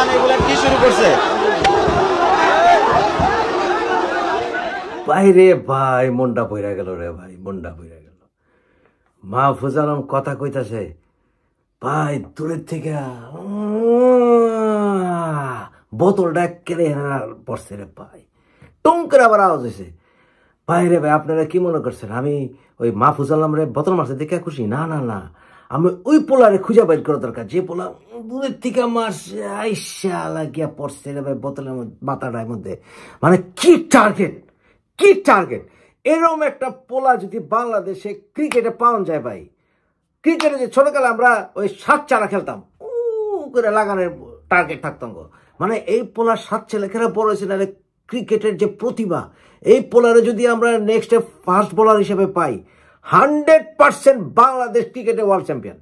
জান এগুলা কি শুরু করছে? ভাই রে ভাই, মনটা বইরা গেল রে ভাই, মনটা বইরা গেল। মাহফুজ আলম কথা কইতাছে, ভাই দূরের থেকে বোতলটা কেড়ে পড়ছে রে ভাই, টঙ্কের আবার আওয়াজ হয়েছে। ভাই রে ভাই, আপনারা কি মনে করছেন আমি ওই মাহফুজ আলম রে বোতল মারছে দেখে খুশি? না না না, আমি ওই পোলারে খুঁজে বাইর করা দরকার, যে পোলা দূরের থেকে মারছে, আইসা লাগিয়া পড়ছে রে ভাই বোতলের মাথাটার মধ্যে। মানে কি টার্গেট, কি টার্গেট! এরকম একটা পোলা যদি বাংলাদেশে ক্রিকেটে পাওয়া যায় ভাই, ক্রিকেটে যে ছোটকালে আমরা ওই 7 চারা খেলতাম, করে লাগানোর টার্গেট থাকতাম গো। মানে এই পোলার 7 ছেলেখেরা বড় হয়েছে, না ক্রিকেটের যে প্রতিভা, এই পোলারে যদি আমরা নেক্সট ফাস্ট বোলার হিসেবে পাই, 100% বাংলাদেশ ক্রিকেটে ওয়ার্ল্ড চ্যাম্পিয়ন।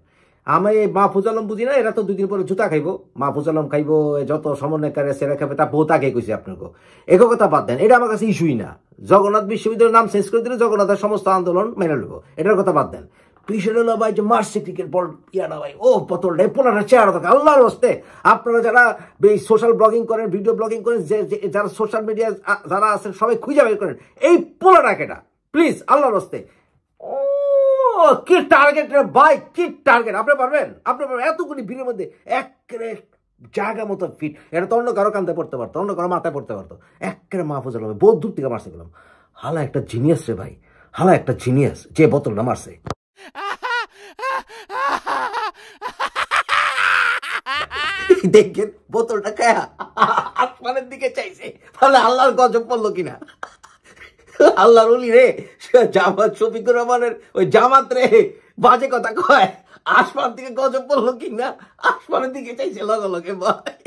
আমি এই মাহফুজ আলম বুঝি না, এরা তো 2 দিন পরে জুতা খাইবো, মাহফুজ আলম খাইবো, যত সমন্বয়কারী সেরা খাবে, তা বহুত আগে কইছি আপনাকে। এগো কথা বাদ দেন, এটা আমার কাছে ইস্যুই না। জগন্নাথ বিশ্ববিদ্যালয়ের নাম চেঞ্জ করে দিলে জগন্নাথের সমস্ত আন্দোলন মেনে নেবো, এটার কথা বাদ দেন। বিষয়টা হলো ভাই যে মারছে ক্রিকেট বল ইয়াটা ভাই, ও বোতলটা পোলাটা চেহারা থাকে আল্লাহর হস্তে। আপনারা যারা এই সোশ্যাল ব্লগিং করেন, ভিডিও ব্লগিং করেন, যারা সোশ্যাল মিডিয়া যারা আছেন, সবাই খুঁজে বের করেন এই পোলাটা কেটা, প্লিজ আল্লাহর হস্তে। ও কি টার্গেট রে ভাই, কি টার্গেট! আপনি পারবেন? আপনি পারবেন? এতগুলি ভিড়ের মধ্যে একেবারে জায়গা মতো ফিট। এটা তো অন্য কারো কান্দে পড়তে পারতো, অন্য কারো মাথায় পড়তে পারতো, একেবারে মাহফুজ আলম বহুত দূর থেকে মারছে গেলাম। হালা একটা জিনিয়াস রে ভাই, হালা একটা জিনিয়াস, যে বোতলটা মারছে। দেখেন বোতলটা খায়া আসমানের দিকে চাইছে, তাহলে আল্লাহর গজব পড়লো কিনা। আল্লাহর ওলি রে, জামাত শফিকুর রহমানের ওই জামাত রে বাজে কথা কয়, আসমান থেকে গজব পড়লো কিনা, আসমানের দিকে চাইছে লগে লগে ভাই।